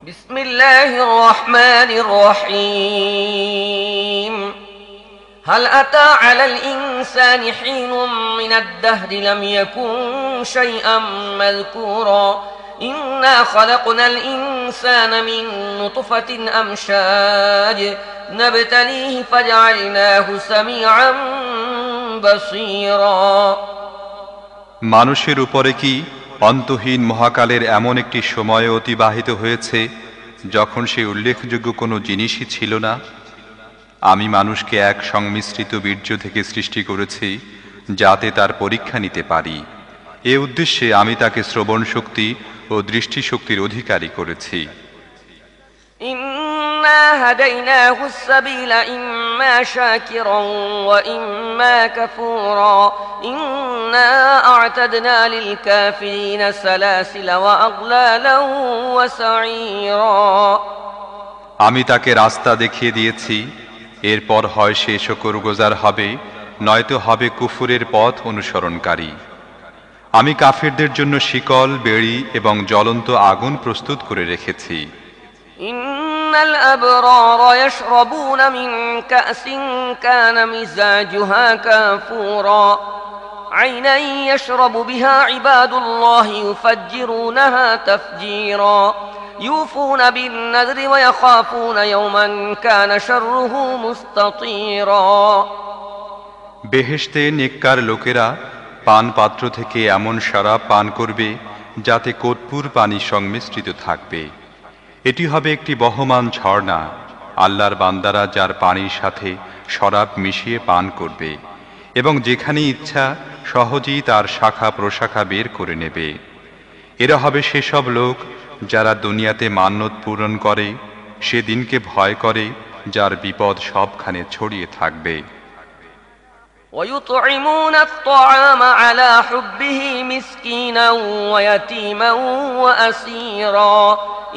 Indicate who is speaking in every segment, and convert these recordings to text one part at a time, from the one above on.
Speaker 1: بسم الله الرحمن الرحيم هل أتى على الإنسان حين من الدهر لم يكن شيئا مذكورا إنا خلقنا الإنسان من نطفة أمشاج نبتليه فجعلناه سميعا بصيرا
Speaker 2: মানুষের উপরে কি অন্তহীন মহাকালের এমন একটি সময় অতিবাহিত হয়েছে যখন সে উল্লেখযোগ্য কোনো জিনিসই ছিল না? আমি মানুষকে এক সংমিশ্রিত বীর্য থেকে সৃষ্টি করেছি যাতে তার পরীক্ষা নিতে পারি। এ উদ্দেশ্যে আমি তাকে শ্রবণ শক্তি ও দৃষ্টিশক্তির অধিকারী করেছি।
Speaker 1: إنا هديناه السبيل إما شاكرا وإما كفورا إنا أعتدنا للكافرين سلاسل وأغلالا وسعيرا
Speaker 2: আমি তাকে রাস্তা দেখিয়ে দিয়েছি, এরপর হয় সে শুকরগুজার হবে, নয়তো হবে কুফুরের পথ অনুসরণকারী। আমি কাফিরদের জন্য শিকল, বেড়ি এবং জ্বলন্ত আগুন প্রস্তুত করে রেখেছি।
Speaker 1: إن الأبرار يشربون من كأس كان مزاجها كافورا عينا يشرب بها عباد الله يفجرونها تفجيرا يوفون بالنذر ويخافون يوما كان شره مستطيرا
Speaker 2: বেহেশতে নেককার লোকেরা পান পাত্র থেকে এমন শরাব পান করবে যাতে কর্পূর পানি সংমিশ্রিত থাকবে। এটি হবে একটি বহমান ঝর্ণা। আল্লাহর বান্দারা যার পানির সাথে শরাব মিশিয়ে পান করবে এবং যেখানে ইচ্ছা সহজেই তার শাখা প্রশাখা বের করে নেবে। এরা হবে সেসব লোক যারা দুনিয়াতে মান্যত পূরণ করে, সেদিনকে ভয় করে যার বিপদ সবখানে ছড়িয়ে থাকবে।
Speaker 1: ويطعمون الطعام على حبه مسكينا ويتيما وأسيرا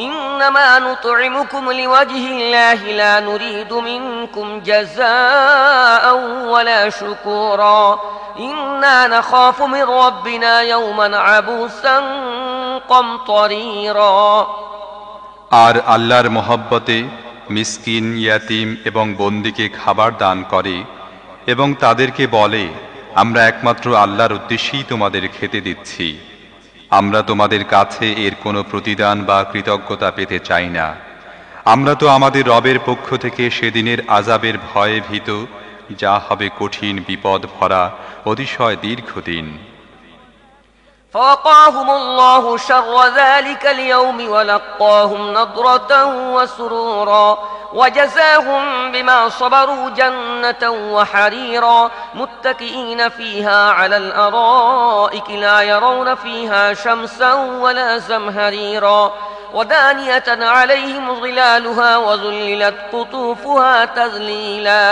Speaker 1: إنما نطعمكم لوجه الله لا نريد منكم جزاء ولا شكورا إنا نخاف من ربنا يوما عبوسا قمطريرا
Speaker 2: আর আল্লাহর মহব্বতে মিসকিন, ইয়াতিম এবং বন্দীকে খাবার দান করে এবং তাদেরকে বলে, আমরা একমাত্র আল্লাহর উদ্দেশ্যেই তোমাদের খেতে দিচ্ছি। আমরা তোমাদের কাছে এর কোনো প্রতিদান বা কৃতজ্ঞতা পেতে চাই না। আমরা তো আমাদের রবের পক্ষ থেকে সেদিনের আযাবের ভয়ে ভীত, যা হবে কঠিন বিপদ ভরা অতিশয় দীর্ঘদিন।
Speaker 1: فوقاهم الله شر ذلك اليوم ولقاهم نضرة وسرورا وجزاهم بما صبروا جنة وحريرا متكئين فيها على الأرائك لا يرون فيها شمسا ولا زمهريرا ودانية عليهم ظلالها وذللت قطوفها تذليلا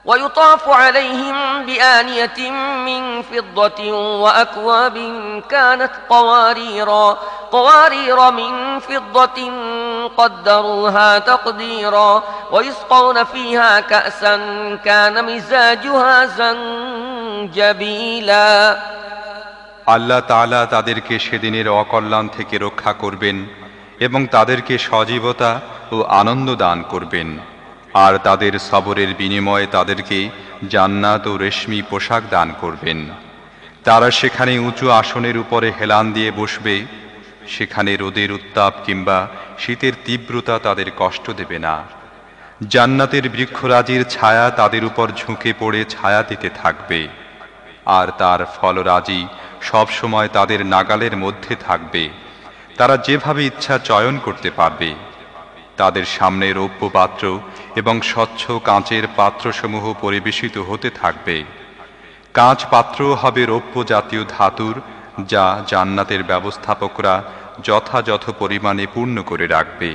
Speaker 1: ويطاف عليهم بآنية من فضة وأكواب كانت قوارير من فضة قدروها تقديرا ويسقون فيها كأسا كان مزاجها زنجبيلا
Speaker 2: আল্লাহ তাআলা তাদেরকে সেদিনের অকল্যাণ থেকে রক্ষা করবেন এবং তাদেরকে সজীবতা ও আনন্দ দান করবেন, আর তাদের সবরের বিনিময়ে তাদেরকে জান্নাত ও রেশমি পোশাক দান করবেন। তারা সেখানে উঁচু আসনের উপরে হেলান দিয়ে বসবে। সেখানে রোদের উত্তাপ কিংবা শীতের তীব্রতা তাদের কষ্ট দেবে না। জান্নাতের বৃক্ষরাজির ছায়া তাদের উপর ঝুঁকে পড়ে ছায়া দিতে থাকবে, আর তার ফলরাজি সবসময় তাদের নাগালের মধ্যে থাকবে। তারা যেভাবে ইচ্ছা চয়ন করতে পারবে। তাদের সামনে রৌপ্য পাত্র এবং স্বচ্ছ কাঁচের পাত্রসমূহ পরিবেশিত হতে থাকবে। কাঁচ পাত্র হবে রৌপ্য জাতীয় ধাতুর, যা জান্নাতের ব্যবস্থাপকরা যথাযথ পরিমাণে পূর্ণ করে রাখবে।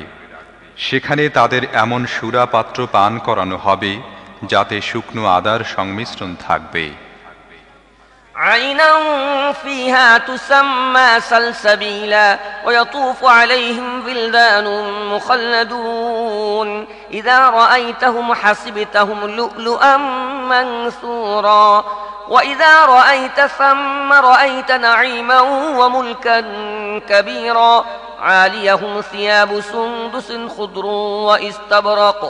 Speaker 2: সেখানে তাদের এমন সুরা পাত্র পান করানো হবে যাতে শুকনো আদার সংমিশ্রণ থাকবে।
Speaker 1: عينا فيها تسمى سلسبيلا ويطوف عليهم ولدان مخلدون إذا رأيتهم حسبتهم لؤلؤا منثورا وإذا رأيت ثم رأيت نعيما وملكا كبيرا عاليهم ثياب سندس خضر واستبرق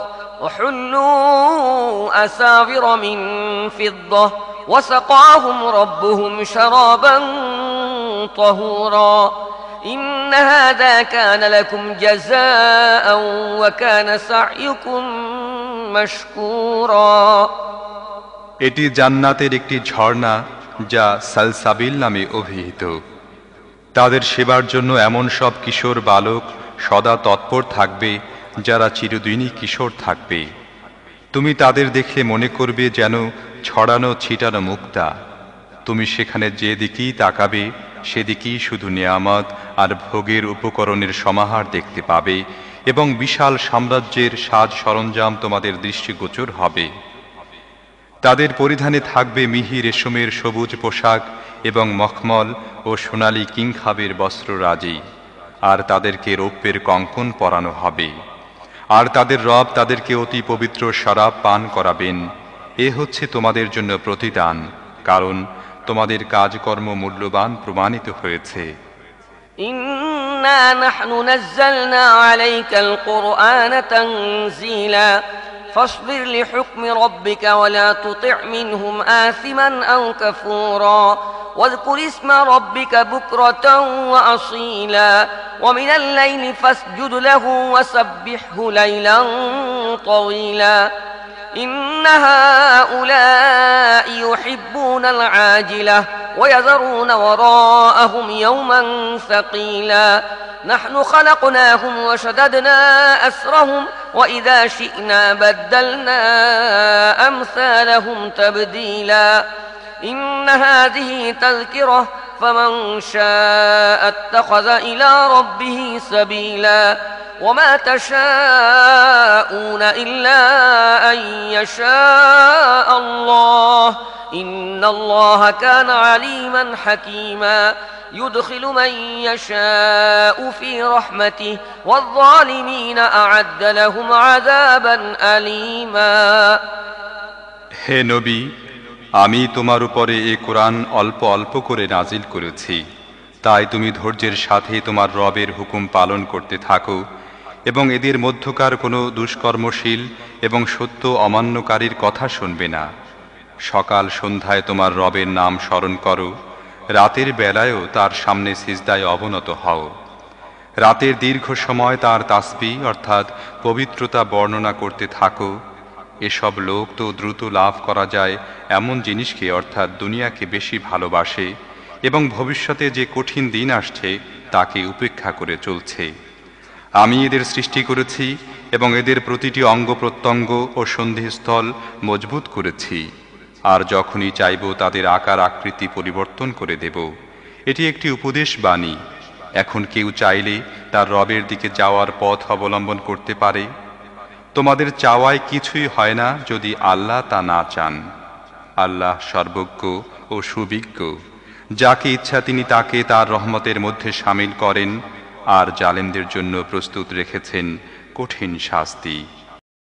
Speaker 1: وحلوا أساور من فضة وسقاهم ربهم شرابا طهورا إن هذا كان لكم جزاء وكان سعيكم مشكورا
Speaker 2: এটি জান্নাতের একটি ঝর্ণা যা সালসাবিল নামে অভিহিত। তাদের সেবার জন্য এমন সব কিশোর বালক সদা তৎপর থাকবে যারা চিরদিনই কিশোর থাকবে। তুমি তাদের দেখলে মনে করবে যেন ছড়ানো ছিটানো মুক্তা। তুমি সেখানে যে দিকেই তাকাবে সেদিকেই শুধু নিয়ামত আর ভোগের উপকরণের সমাহার দেখতে পাবে এবং বিশাল সাম্রাজ্যের সাজ সরঞ্জাম তোমাদের দৃষ্টিগোচর হবে। তাদের পরিধানে থাকবে মিহি রেশমের সবুজ পোশাক এবং মখমল ও সোনালী কিংখাবের বস্ত্ররাজি, আর তাদেরকে রৌপ্যের কঙ্কন পরানো হবে। আর তাদের রব তাদেরকে অতি পবিত্র শরাব পান করাবেন। এ হচ্ছে তোমাদের জন্য প্রতিদান, কারণ তোমাদের কাজকর্ম মূল্যবান প্রমাণিত হয়েছে।
Speaker 1: ইন্না নাহনু নাযালনা আলাইকাল কুরআন তানযীলা فاصبر لحكم ربك ولا تطع منهم آثما أو كفورا واذكر اسم ربك بكرة وأصيلا ومن الليل فاسجد له وسبحه ليلا طويلا إن هؤلاء يحبون العاجلة ويذرون وراءهم يوما ثقيلا نحن خلقناهم وشددنا أسرهم وإذا شئنا بدلنا أمثالهم تبديلا إن هذه تذكرة فمن شاء اتخذ إلى ربه سبيلا وما تشاءون إلا أن يشاء الله إن الله كان عليما حكيما يدخل من يشاء في رحمته والظالمين أعد لهم عذابا أليما
Speaker 2: হে নবী, আমি তোমার উপরে এই কোরআন অল্প অল্প করে নাজিল করেছি, তাই তুমি ধৈর্যের সাথে তোমার রবের হুকুম পালন করতে থাকো এবং এদের মধ্যকার কোনো দুষ্কর্মশীল এবং সত্য অমান্যকারীর কথা শুনবে না। সকাল সন্ধ্যায় তোমার রবের নাম স্মরণ করো, রাতের বেলায়ও তার সামনে সিজদায় অবনত হও। রাতের দীর্ঘ সময় তার তাসবিহ অর্থাৎ পবিত্রতা বর্ণনা করতে থাকো। এসব লোক তো দ্রুত লাভ করা যায় এমন জিনিসকে অর্থাৎ দুনিয়াকে বেশি ভালোবাসে এবং ভবিষ্যতে যে কঠিন দিন আসছে তাকে উপেক্ষা করে চলছে। আমি এদের সৃষ্টি করেছি এবং এদের প্রতিটি অঙ্গ প্রত্যঙ্গ ও সন্ধিস্থল মজবুত করেছি, আর যখনই চাইব তাদের আকার আকৃতি পরিবর্তন করে দেব। এটি একটি উপদেশ বাণী। এখন কেউ চাইলে তার রবের দিকে যাওয়ার পথ অবলম্বন করতে পারে। তোমাদের চাওয়ায় কিছুই হয় না যদি আল্লাহ তা না চান। আল্লাহ সর্বজ্ঞ ও সুবিজ্ঞ। যাকে ইচ্ছা তিনি তাকে তার রহমতের মধ্যে শামিল করেন, আর জালেমদের জন্য প্রস্তুত রেখেছেন কঠিন শাস্তি।